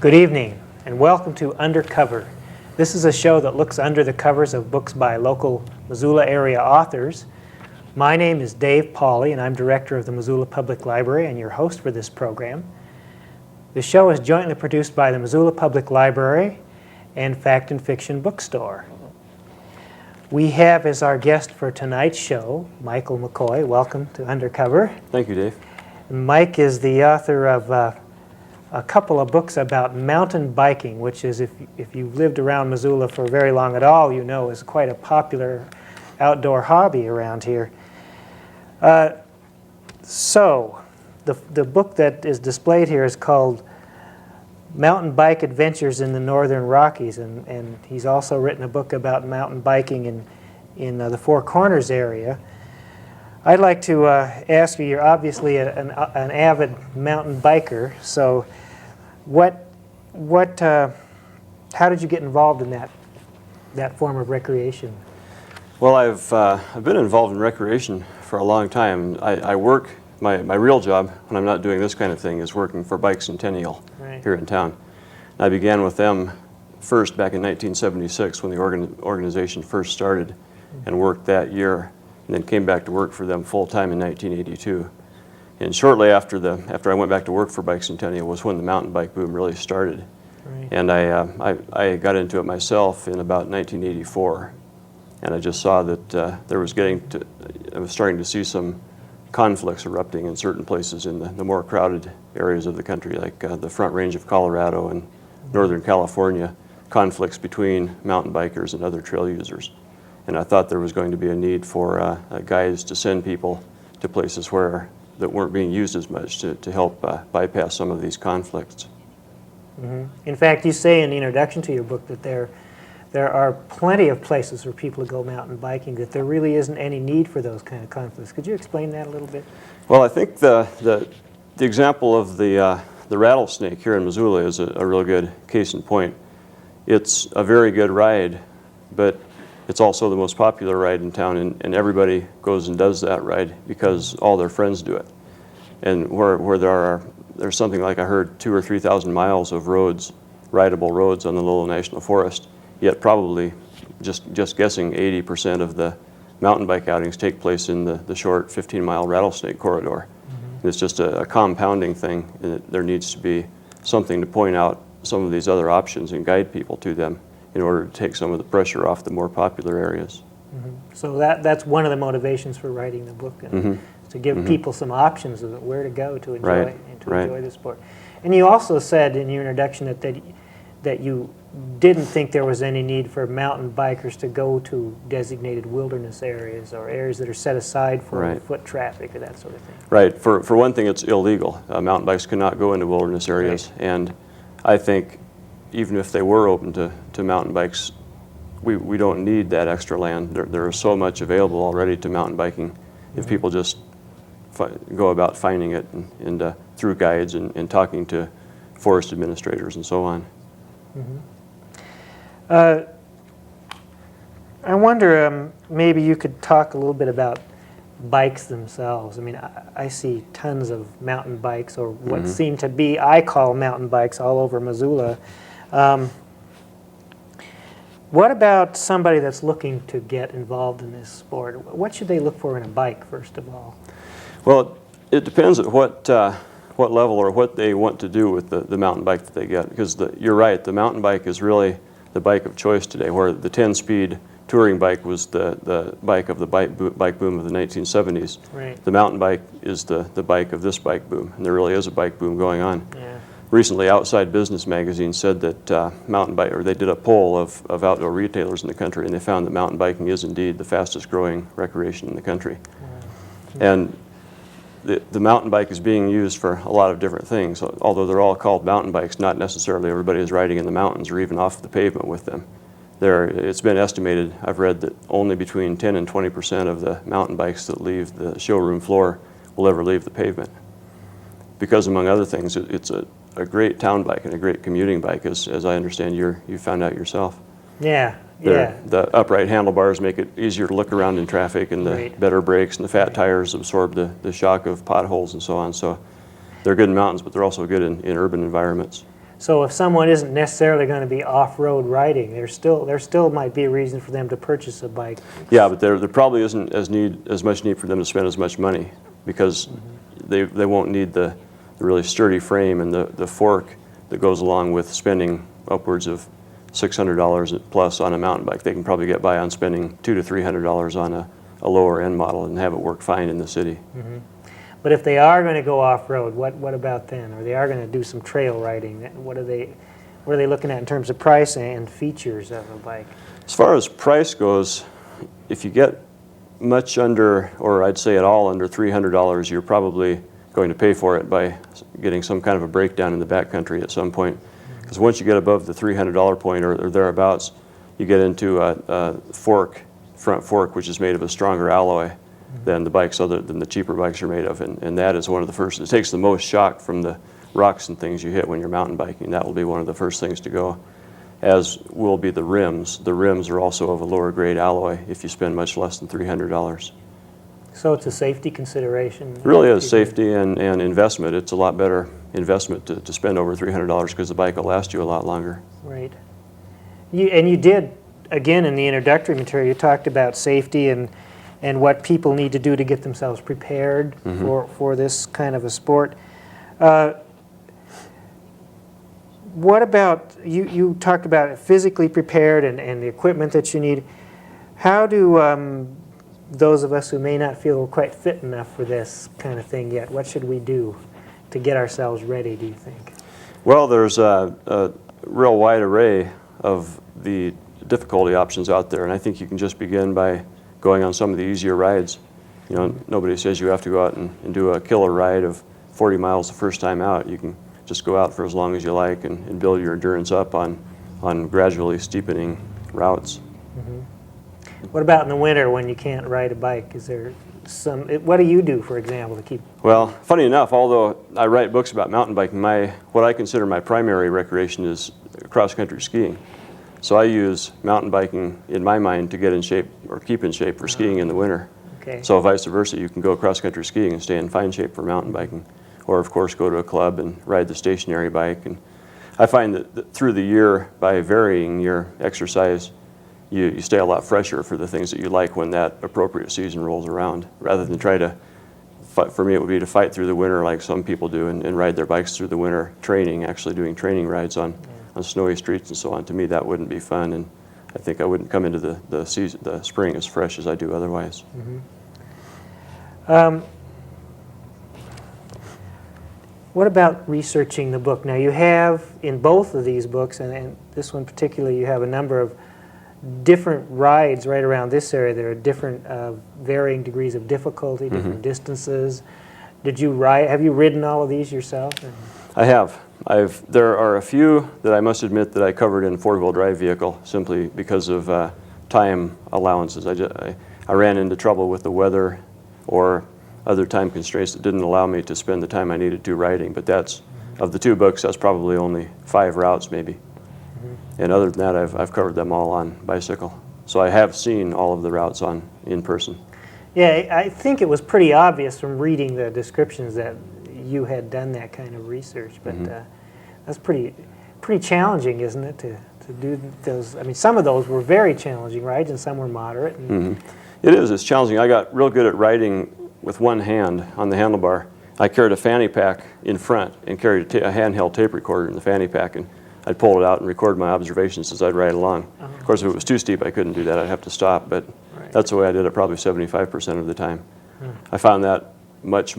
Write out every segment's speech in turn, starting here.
Good evening, and welcome to Undercover. This is a show that looks under the covers of books by local Missoula area authors. My name is Dave Pauley, and I'm director of the Missoula Public Library and your host for this program. The show is jointly produced by the Missoula Public Library and Fact and Fiction Bookstore. We have as our guest for tonight's show, Micheal McCoy. Welcome to Undercover. Thank you, Dave. Mike is the author of a couple of books about mountain biking, which is, if you've lived around Missoula for very long at all, you know is quite a popular outdoor hobby around here. So, the book that is displayed here is called Mountain Bike Adventures in the Northern Rockies, and he's also written a book about mountain biking in the Four Corners area. I'd like to ask you, you're obviously an avid mountain biker, so how did you get involved in that form of recreation? Well, I've been involved in recreation for a long time. I work, my real job, when I'm not doing this kind of thing, is working for Bike Centennial here in town. I began with them first back in 1976 when the organization first started, and worked that year, and then came back to work for them full-time in 1982. And shortly after I went back to work for Bike Centennial was when the mountain bike boom really started. Right. And I got into it myself in about 1984, and I just saw that I was starting to see some conflicts erupting in certain places in the more crowded areas of the country, like the Front Range of Colorado and Northern California, conflicts between mountain bikers and other trail users. And I thought there was going to be a need for guides to send people to places that weren't being used as much to help bypass some of these conflicts. Mm-hmm. In fact, you say in the introduction to your book that there are plenty of places for people to go mountain biking, that there really isn't any need for those kind of conflicts. Could you explain that a little bit? Well, I think the example of the rattlesnake here in Missoula is a real good case in point. It's a very good ride, but it's also the most popular ride in town, and everybody goes and does that ride because all their friends do it. And where there's something like, I heard, 2,000 or 3,000 miles of roads, rideable roads on the Lolo National Forest, yet probably, just guessing, 80% of the mountain bike outings take place in the short 15-mile rattlesnake corridor. Mm-hmm. It's just a compounding thing, and there needs to be something to point out some of these other options and guide people to them in order to take some of the pressure off the more popular areas. Mm-hmm. So that's one of the motivations for writing the book, and to give people some options of where to go to enjoy enjoy the sport. And you also said in your introduction that you didn't think there was any need for mountain bikers to go to designated wilderness areas or areas that are set aside for foot traffic or that sort of thing. Right. For one thing, it's illegal. Mountain bikes cannot go into wilderness areas, and I think even if they were open to mountain bikes, we don't need that extra land. There is so much available already to mountain biking if people just go about finding it and through guides and talking to forest administrators and so on. I wonder, maybe you could talk a little bit about bikes themselves. I mean, I see tons of mountain bikes, or what seem to be, I call mountain bikes, all over Missoula. What about somebody that's looking to get involved in this sport? What should they look for in a bike, first of all? Well, it depends at what level or what they want to do with the mountain bike that they get. Because you're right, the mountain bike is really the bike of choice today, where the 10-speed touring bike was the bike of the bike boom of the 1970s. Right. The mountain bike is the bike of this bike boom, and there really is a bike boom going on. Yeah. Recently, Outside Business magazine said that they did a poll of outdoor retailers in the country, and they found that mountain biking is indeed the fastest growing recreation in the country. And the mountain bike is being used for a lot of different things. Although they're all called mountain bikes, not necessarily everybody is riding in the mountains or even off the pavement with them. It's been estimated, I've read, that only between 10 and 20% of the mountain bikes that leave the showroom floor will ever leave the pavement. Because, among other things, it's a great town bike and a great commuting bike, as I understand you found out yourself. Yeah. The upright handlebars make it easier to look around in traffic, and the better brakes and the fat tires absorb the shock of potholes and so on. So they're good in mountains, but they're also good in urban environments. So if someone isn't necessarily going to be off-road riding, there still might be a reason for them to purchase a bike. Yeah, but there probably isn't as much need for them to spend as much money, because they won't need the really sturdy frame and the fork that goes along with spending upwards of $600 plus on a mountain bike. They can probably get by on spending $200 to $300 on a lower end model and have it work fine in the city. But if they are going to go off-road, what about then? Or they are going to do some trail riding, what are they looking at in terms of price and features of a bike? As far as price goes, if you get much under, or I'd say at all under $300, you're probably going to pay for it by getting some kind of a breakdown in the backcountry at some point. Because once you get above the $300 point or thereabouts, you get into a front fork, which is made of a stronger alloy than the bikes than the cheaper bikes are made of, and that is one of the first. It takes the most shock from the rocks and things you hit when you're mountain biking. That will be one of the first things to go, as will be the rims. The rims are also of a lower grade alloy if you spend much less than $300. So it's a safety consideration? It really is safety and investment. It's a lot better investment to spend over $300 because the bike will last you a lot longer. Right. You did, again, in the introductory material, you talked about safety and what people need to do to get themselves prepared for this kind of a sport. What about, you talked about physically prepared and the equipment that you need. How do those of us who may not feel we're quite fit enough for this kind of thing yet, what should we do to get ourselves ready, do you think? Well, there's a real wide array of the difficulty options out there, and I think you can just begin by going on some of the easier rides. You know, nobody says you have to go out and do a killer ride of 40 miles the first time out. You can just go out for as long as you like and build your endurance up on gradually steepening routes. What about in the winter when you can't ride a bike? Is there what do you do, for example, to keep? Well, funny enough, although I write books about mountain biking, what I consider my primary recreation is cross-country skiing. So I use mountain biking, in my mind, to get in shape or keep in shape for skiing in the winter. Okay. So vice versa, you can go cross-country skiing and stay in fine shape for mountain biking. Or, of course, go to a club and ride the stationary bike. And I find that through the year, by varying your exercise, you stay a lot fresher for the things that you like when that appropriate season rolls around, rather than try to fight. For me, it would be to fight through the winter like some people do and ride their bikes through the winter, actually doing training rides on snowy streets and so on. To me, that wouldn't be fun, and I think I wouldn't come into the spring as fresh as I do otherwise. What about researching the book? Now you have, in both of these books, and this one particularly, you have a number of different rides right around this area. There are different varying degrees of difficulty, different distances. Have you ridden all of these yourself? I have. There are a few that I must admit that I covered in a four-wheel drive vehicle simply because of time allowances. I ran into trouble with the weather or other time constraints that didn't allow me to spend the time I needed to riding. But that's, of the two books, that's probably only 5 routes maybe. And other than that, I've covered them all on bicycle. So I have seen all of the routes in person. Yeah, I think it was pretty obvious from reading the descriptions that you had done that kind of research, but that's pretty challenging, isn't it, to do those? I mean, some of those were very challenging rides, and some were moderate. It is. It's challenging. I got real good at riding with one hand on the handlebar. I carried a fanny pack in front and carried a handheld tape recorder in the fanny pack, and I'd pull it out and record my observations as I'd ride along. Of course, if it was too steep, I couldn't do that. I'd have to stop, but that's the way I did it probably 75% of the time. I found that much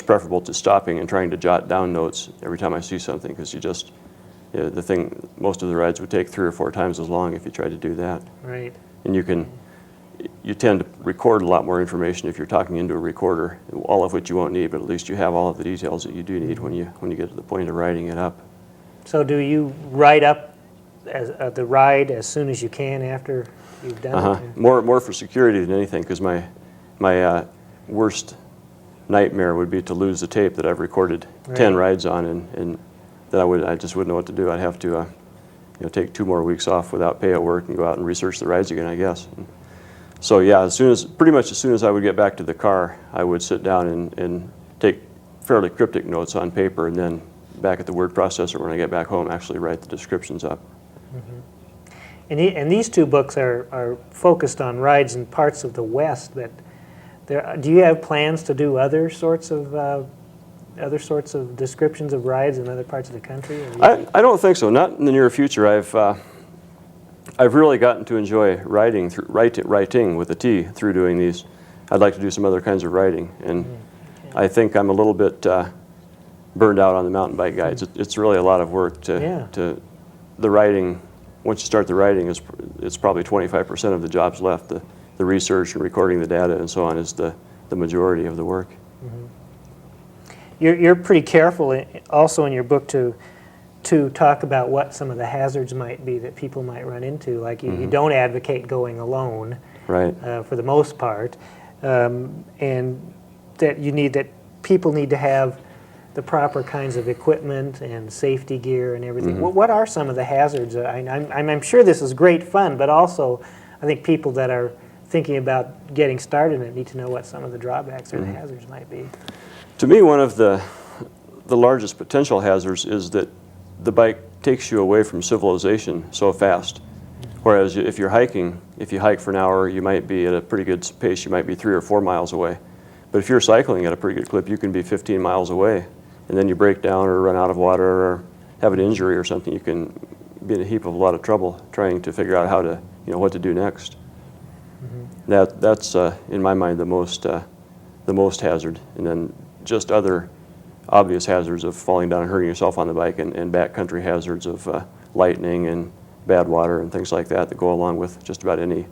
preferable to stopping and trying to jot down notes every time I see something, because most of the rides would take 3 or 4 times as long if you tried to do that. Right. And you tend to record a lot more information if you're talking into a recorder, all of which you won't need, but at least you have all of the details that you do need when you get to the point of writing it up. So do you write up the ride as soon as you can after you've done it? More for security than anything, because my worst nightmare would be to lose the tape that I've recorded 10 rides on, and then I just wouldn't know what to do. I'd have to take 2 more weeks off without pay at work and go out and research the rides again, I guess. So yeah, pretty much as soon as I would get back to the car, I would sit down and take fairly cryptic notes on paper, and then back at the word processor when I get back home, actually write the descriptions up. And these two books are focused on rides in parts of the West. But do you have plans to do other sorts of descriptions of rides in other parts of the country? I don't think so. Not in the near future. I've really gotten to enjoy writing with a T through doing these. I'd like to do some other kinds of writing, and I think I'm a little bit burned out on the mountain bike guides. It's really a lot of work to the writing. Once you start the writing, it's probably 25% of the job's left. The research and recording the data and so on is the majority of the work. You're pretty careful also in your book to talk about what some of the hazards might be that people might run into. Like you don't advocate going alone, right? For the most part, and that people need to have the proper kinds of equipment and safety gear and everything. What are some of the hazards? I'm sure this is great fun, but also I think people that are thinking about getting started in it need to know what some of the drawbacks or the hazards might be. To me, one of the largest potential hazards is that the bike takes you away from civilization so fast. Whereas if you're hiking, if you hike for an hour, you might be at a pretty good pace. You might be 3 or 4 miles away. But if you're cycling at a pretty good clip, you can be 15 miles away. And then you break down or run out of water or have an injury or something, you can be in a lot of trouble trying to figure out how to, what to do next. That's in my mind the most hazard. And then just other obvious hazards of falling down and hurting yourself on the bike, and backcountry hazards of lightning and bad water and things like that go along with just about any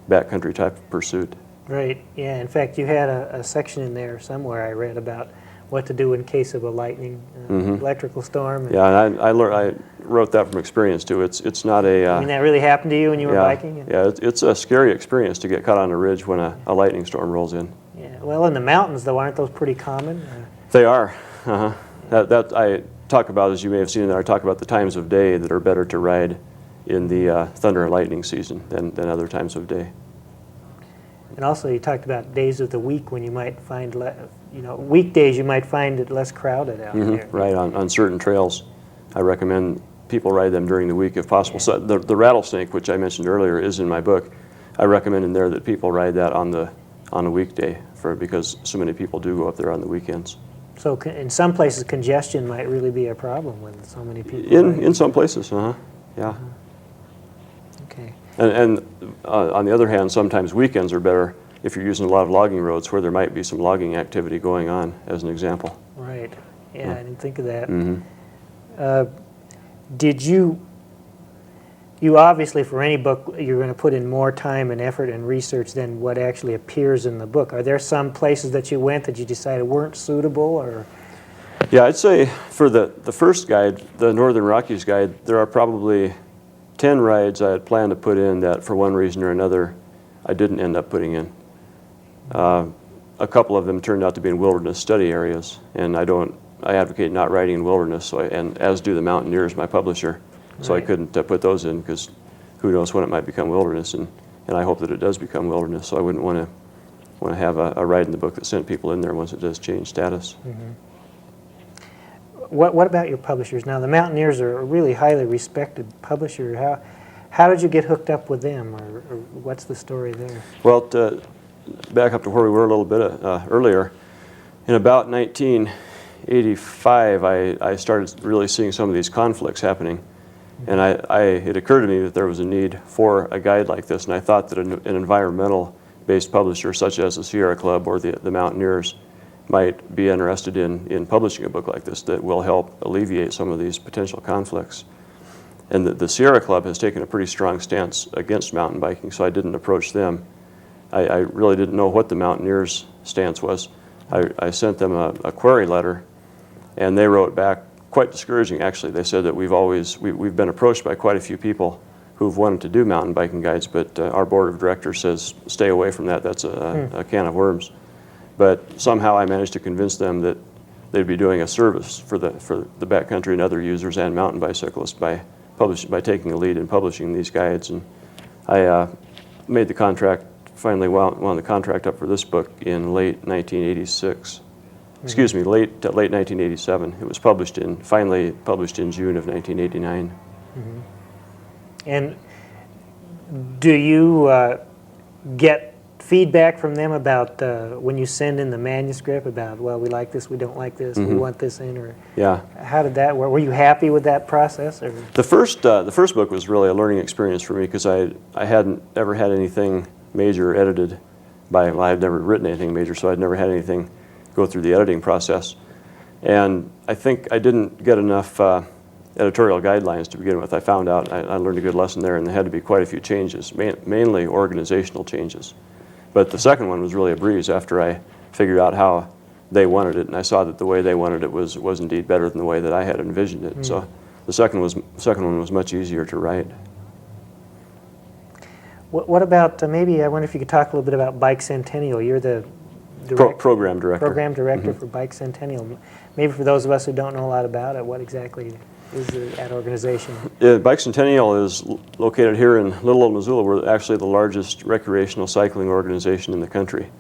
backcountry type of pursuit. Right. Yeah. In fact, you had a section in there somewhere I read about what to do in case of a lightning, electrical storm. Yeah, and I wrote that from experience too. It's not a. I mean, that really happened to you when you were biking? Yeah, it's a scary experience to get caught on a ridge when a lightning storm rolls in. Yeah. Well, in the mountains, though, aren't those pretty common? They are. That I talk about, as you may have seen in there, I talk about the times of day that are better to ride in the thunder and lightning season than other times of day. And also, you talked about days of the week when you might find, weekdays you might find it less crowded out there. Right, on certain trails. I recommend people ride them during the week if possible. So the rattlesnake, which I mentioned earlier, is in my book. I recommend in there that people ride that on a weekday because so many people do go up there on the weekends. So in some places, congestion might really be a problem when so many people. In some places, yeah. Okay. And on the other hand, sometimes weekends are better if you're using a lot of logging roads where there might be some logging activity going on, as an example. Right. Yeah, I didn't think of that. Did you obviously, for any book, you're going to put in more time and effort and research than what actually appears in the book. Are there some places that you went that you decided weren't suitable, or? Yeah, I'd say for the first guide, the Northern Rockies guide, there are probably 10 rides I had planned to put in that for one reason or another I didn't end up putting in. A couple of them turned out to be in wilderness study areas, and I advocate not riding in wilderness, and as do the Mountaineers, my publisher. So I couldn't put those in because who knows when it might become wilderness, and I hope that it does become wilderness. So I wouldn't want to have a ride in the book that sent people in there once it does change status. What about your publishers? Now, the Mountaineers are a really highly respected publisher. How did you get hooked up with them, or what's the story there? Well, to back up to where we were a little bit earlier, in about 1985, I started really seeing some of these conflicts happening. And it occurred to me that there was a need for a guide like this, and I thought that an environmental-based publisher such as the Sierra Club or the Mountaineers might be interested in publishing a book like this that will help alleviate some of these potential conflicts. And the Sierra Club has taken a pretty strong stance against mountain biking, so I didn't approach them. I really didn't know what the Mountaineers' stance was. I sent them a query letter, and they wrote back quite discouraging, actually. They said that we've been approached by quite a few people who've wanted to do mountain biking guides, but our board of directors says stay away from that. That's a can of worms. But somehow I managed to convince them that they'd be doing a service for the backcountry and other users and mountain bicyclists by taking the lead in publishing these guides. And I made the contract, finally wound the contract up for this book in late 1986. excuse me, late 1987. It was finally published in June of 1989. And do you get feedback from them about when you send in the manuscript about, well, we like this, we don't like this, we want this in, or yeah? How did that work? Were you happy with that process? Or? The first book was really a learning experience for me because I hadn't ever had anything major edited by, well, I'd never written anything major, so I'd never had anything go through the editing process. And I think I didn't get enough editorial guidelines to begin with. I found out, I learned a good lesson there, and there had to be quite a few changes, mainly organizational changes. But the second one was really a breeze after I figured out how they wanted it, and I saw that the way they wanted it was indeed better than the way that I had envisioned it. So the second one was much easier to write. What about, maybe I wonder if you could talk a little bit about Bike Centennial. You're the program director. Program director for Bike Centennial. Maybe for those of us who don't know a lot about it, what exactly is that organization? Bike Centennial is located here in Little Old Missoula. We're actually the largest recreational cycling organization in the country.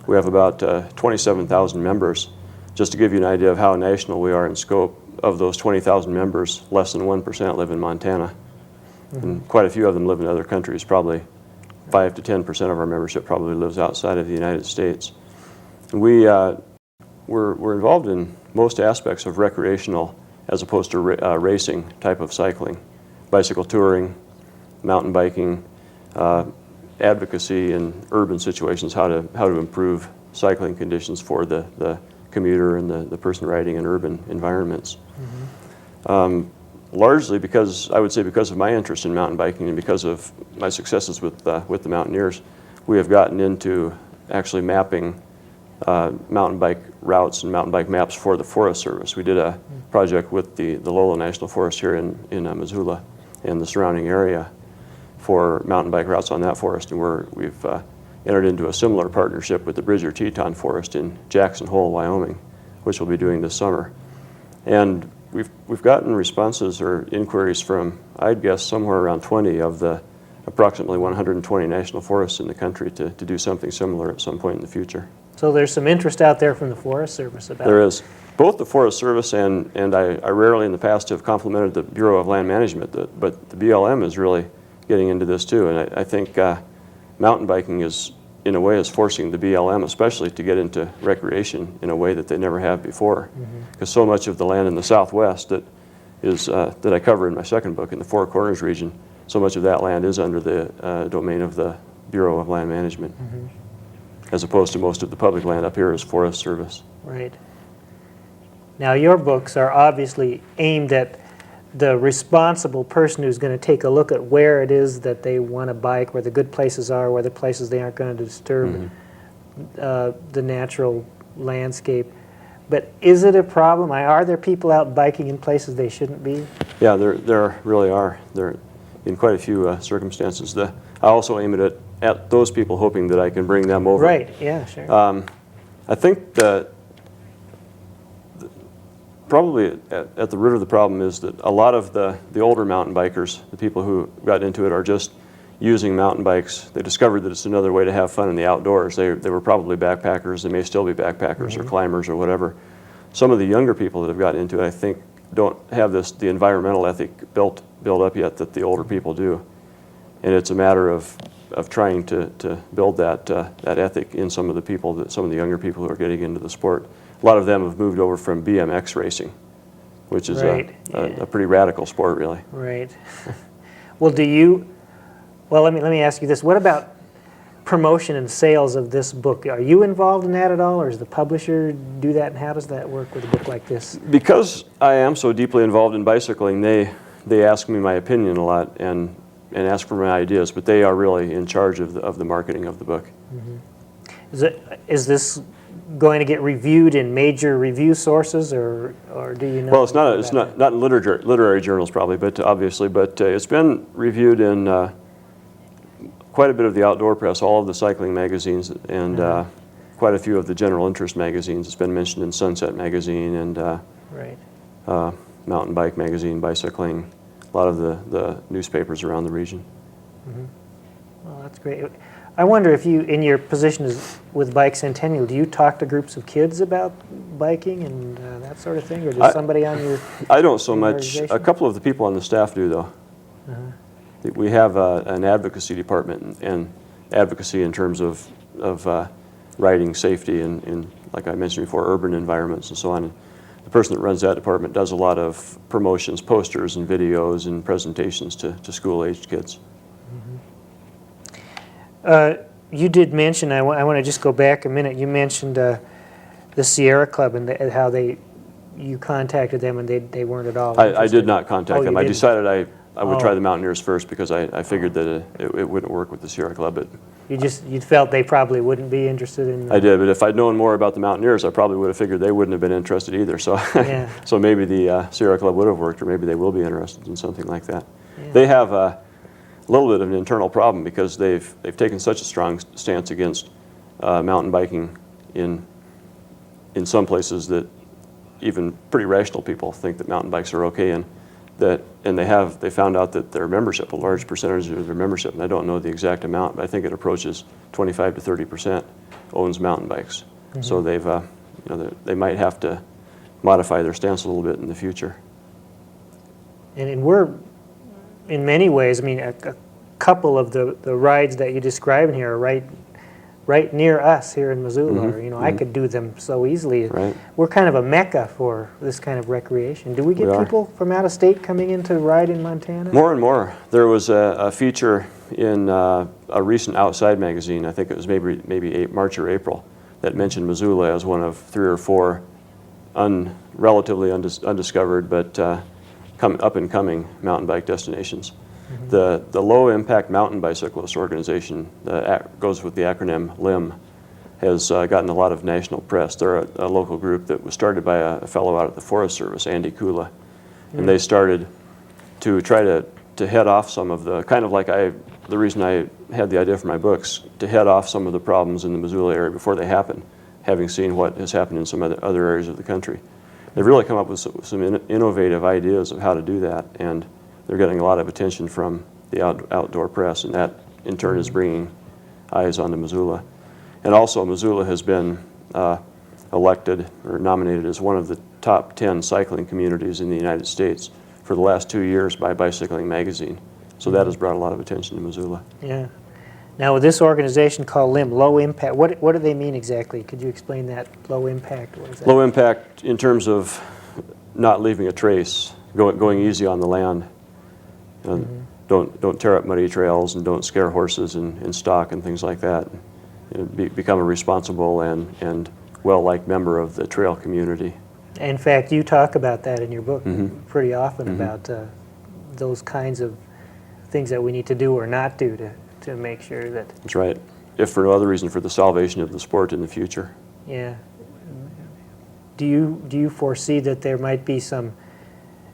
We have about 27,000 members. Just to give you an idea of how national we are in scope, of those 20,000 members, less than 1% live in Montana. And quite a few of them live in other countries. Probably 5 to 10% of our membership probably lives outside of the United States. And we're involved in most aspects of recreational as opposed to racing type of cycling. Bicycle touring, mountain biking, advocacy in urban situations, how to improve cycling conditions for the commuter and the person riding in urban environments. Largely because, I would say, because of my interest in mountain biking and because of my successes with the mountaineers, we have gotten into actually mapping mountain bike routes and mountain bike maps for the Forest Service. We did a project with the Lolo National Forest here in Missoula and the surrounding area for mountain bike routes on that forest, and we've entered into a similar partnership with the Bridger Teton Forest in Jackson Hole, Wyoming, which we'll be doing this summer. And we've gotten responses or inquiries from, I'd guess, somewhere around 20 of the approximately 120 national forests in the country to do something similar at some point in the future. So there's some interest out there from the Forest Service about There is. Both the Forest Service and I rarely in the past have complimented the Bureau of Land Management, but the BLM is really getting into this too. And I think mountain biking is, in a way, is forcing the BLM especially to get into recreation in a way that they never have before. Because so much of the land in the Southwest that I cover in my second book, in the Four Corners region, so much of that land is under the domain of the Bureau of Land Management, as opposed to most of the public land up here is Forest Service. Right. Now your books are obviously aimed at the responsible person who's going to take a look at where it is that they want to bike, where the good places are, where the places they aren't going to disturb the natural landscape. But is it a problem? Are there people out biking in places they shouldn't be? Yeah, there really are. There, in quite a few circumstances. I also aim it at those people, hoping that I can bring them over. Right. Yeah. Sure. I think that probably at the root of the problem is that a lot of the older mountain bikers, the people who got into it, are just using mountain bikes. They discovered that it's another way to have fun in the outdoors. They were probably backpackers. They may still be backpackers or climbers or whatever. Some of the younger people that have gotten into it, I think, don't have the environmental ethic built up yet that the older people do. And it's a matter of trying to build that ethic in some of the younger people who are getting into the sport. A lot of them have moved over from BMX racing, which is a pretty radical sport, really. Right. Well, let me ask you this. What about promotion and sales of this book? Are you involved in that at all, or does the publisher do that, and how does that work with a book like this? Because I am so deeply involved in bicycling, they ask me my opinion a lot and ask for my ideas, but they are really in charge of the marketing of the book. Is this going to get reviewed in major review sources, or do you know? Well, it's not in literary journals probably, but obviously, but it's been reviewed in quite a bit of the outdoor press, all of the cycling magazines, and quite a few of the general interest magazines. It's been mentioned in Sunset Magazine and Mountain Bike Magazine, Bicycling, a lot of the newspapers around the region. Well, that's great. I wonder if you, in your position with Bicentennial, do you talk to groups of kids about biking and that sort of thing, or does somebody on your I don't so much. organization? A couple of the people on the staff do, though. We have an advocacy department and advocacy in terms of riding safety in, like I mentioned before, urban environments and so on. The person that runs that department does a lot of promotions, posters and videos and presentations to school-aged kids. You did mention, I want to just go back a minute, you mentioned the Sierra Club and how you contacted them and they weren't at all I did not contact them. I didn't? decided I would try the Mountaineers first because I figured that it wouldn't work with the Sierra Club. But you felt they probably wouldn't be interested in... I did, but if I'd known more about the Mountaineers, I probably would have figured they wouldn't have been interested either. So, Yeah. so maybe the Sierra Club would have worked, or maybe they will be interested in something like that. Yeah. They have a little bit of an internal problem because they've taken such a strong stance against mountain biking in some places that even pretty rational people think that mountain bikes are okay in. And they found out that their membership, a large percentage of their membership, and I don't know the exact amount, but I think it approaches 25 to 30% owns mountain bikes. So they've, they might have to modify their stance a little bit in the future. And we're, in many ways, I mean, a couple of the rides that you describe in here are right near us here in Missoula. Or, I could do them so easily. Right. We're kind of a mecca for this kind of recreation. Do we get people from out of state coming in to ride in Montana? More and more. There was a feature in a recent Outside magazine, I think it was maybe March or April, that mentioned Missoula as one of 3 or 4 relatively undiscovered but up-and-coming mountain bike destinations. The Low Impact Mountain Bicyclist Organization, goes with the acronym LIM, has gotten a lot of national press. They're a local group that was started by a fellow out at the Forest Service, Andy Kula. And they started to try to head off some of the, kind of like the reason I had the idea for my books, to head off some of the problems in the Missoula area before they happen, having seen what has happened in some other areas of the country. They've really come up with some innovative ideas of how to do that, and they're getting a lot of attention from the outdoor press, and that in turn is bringing eyes onto Missoula. And also Missoula has been elected or nominated as one of the top 10 cycling communities in the United States for the last 2 years by Bicycling magazine. So that has brought a lot of attention to Missoula. Yeah. Now with this organization called LIM, Low Impact, what do they mean exactly? Could you explain that, low impact? What is that? Low impact in terms of not leaving a trace, going easy on the land. Don't tear up muddy trails and don't scare horses in stock and things like that. Become a responsible and well-liked member of the trail community. In fact, you talk about that in your book pretty often about those kinds of things that we need to do or not do to make sure that... That's right. If for no other reason, for the salvation of the sport in the future. Yeah. Do you foresee that there might be some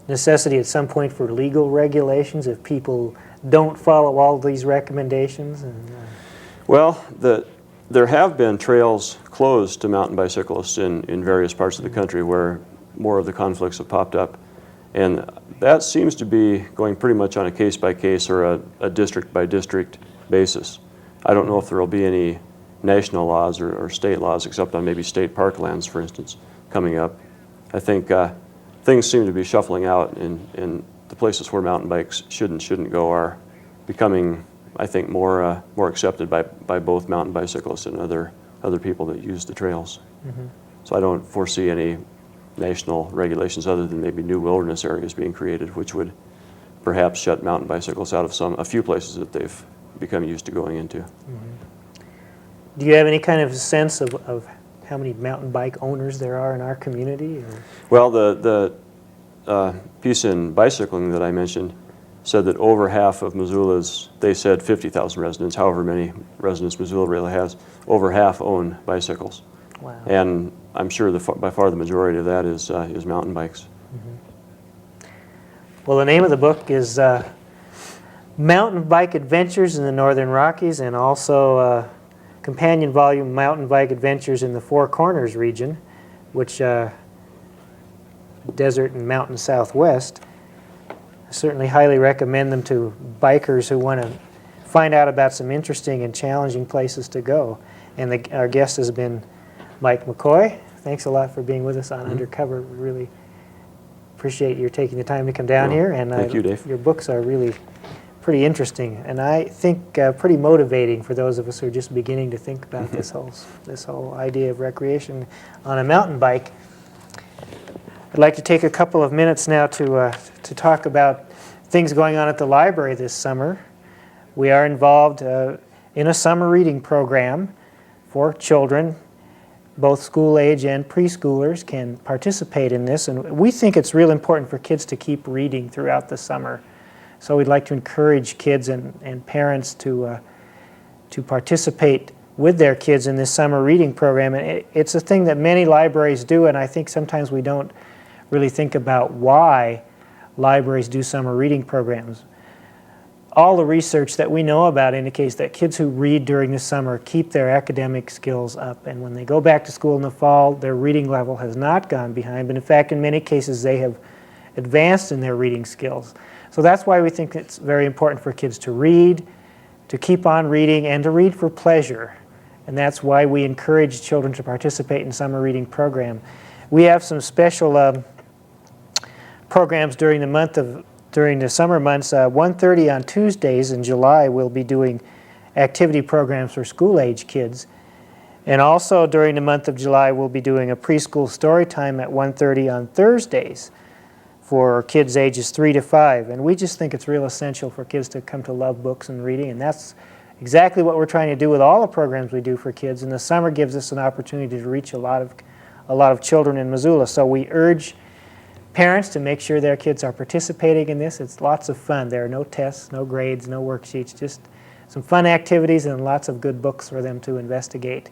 necessity at some point for legal regulations if people don't follow all these recommendations? Well, there have been trails closed to mountain bicyclists in various parts of the country where more of the conflicts have popped up. And that seems to be going pretty much on a case-by-case or a district-by-district basis. I don't know if there will be any national laws or state laws, except on maybe state parklands, for instance, coming up. I think things seem to be shuffling out, and the places where mountain bikes should and shouldn't go are becoming, I think, more accepted by both mountain bicyclists and other people that use the trails. So I don't foresee any national regulations other than maybe new wilderness areas being created, which would perhaps shut mountain bicycles out of a few places that they've become used to going into. Do you have any kind of sense of how many mountain bike owners there are in our community? Or? Well, the piece in Bicycling that I mentioned said that over half of Missoula's, they said 50,000 residents, however many residents Missoula really has, over half own bicycles. Wow. And I'm sure by far the majority of that is mountain bikes. Well, the name of the book is Mountain Bike Adventures in the Northern Rockies, and also companion volume Mountain Bike Adventures in the Four Corners region, which desert and mountain southwest. I certainly highly recommend them to bikers who want to find out about some interesting and challenging places to go. And our guest has been Mike McCoy. Thanks a lot for being with us on Undercover. We really appreciate your taking the time to come down here. And thank you, Dave. Your books are really pretty interesting, and I think pretty motivating for those of us who are just beginning to think about this whole idea of recreation on a mountain bike. I'd like to take a couple of minutes now to talk about things going on at the library this summer. We are involved in a summer reading program for children. Both school age and preschoolers can participate in this, and we think it's real important for kids to keep reading throughout the summer. So we'd like to encourage kids and parents to participate with their kids in this summer reading program. And it's a thing that many libraries do, and I think sometimes we don't really think about why libraries do summer reading programs. All the research that we know about indicates that kids who read during the summer keep their academic skills up, and when they go back to school in the fall, their reading level has not gone behind, but in fact in many cases they have advanced in their reading skills. So that's why we think it's very important for kids to read, to keep on reading, and to read for pleasure. And that's why we encourage children to participate in summer reading program. We have some special programs during the summer months. 1:30 on Tuesdays in July we'll be doing activity programs for school-age kids. And also during the month of July we'll be doing a preschool story time at 1:30 on Thursdays for kids ages 3 to 5. And we just think it's real essential for kids to come to love books and reading, and that's exactly what we're trying to do with all the programs we do for kids. And the summer gives us an opportunity to reach a lot of children in Missoula. So we urge parents to make sure their kids are participating in this. It's lots of fun. There are no tests, no grades, no worksheets, just some fun activities and lots of good books for them to investigate.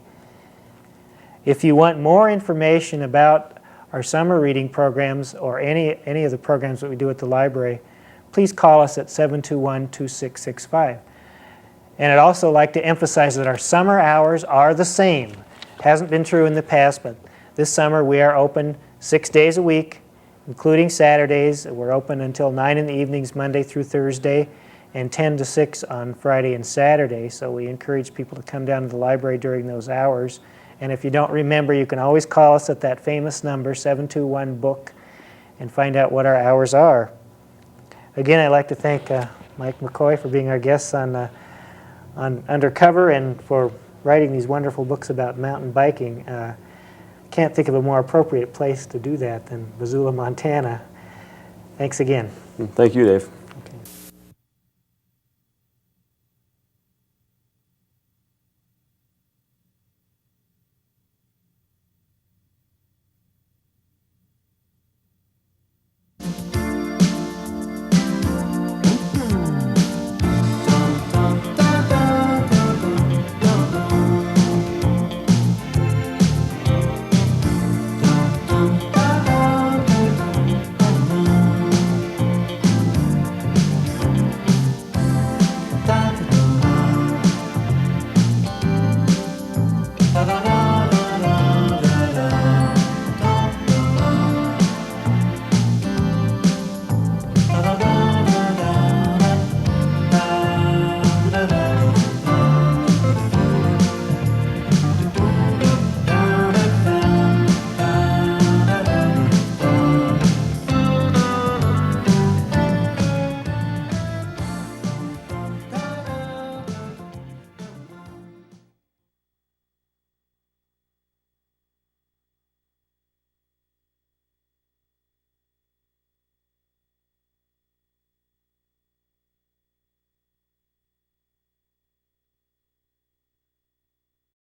If you want more information about our summer reading programs or any of the programs that we do at the library, please call us at 721-2665. And I'd also like to emphasize that our summer hours are the same. Hasn't been true in the past, but this summer we are open 6 days a week, including Saturdays. We're open until 9 in the evenings, Monday through Thursday, and 10 to 6 on Friday and Saturday. So we encourage people to come down to the library during those hours. And if you don't remember, you can always call us at that famous number, 721-BOOK, and find out what our hours are. Again, I'd like to thank Mike McCoy for being our guest on Undercover and for writing these wonderful books about mountain biking. Can't think of a more appropriate place to do that than Missoula, Montana. Thanks again. Thank you, Dave.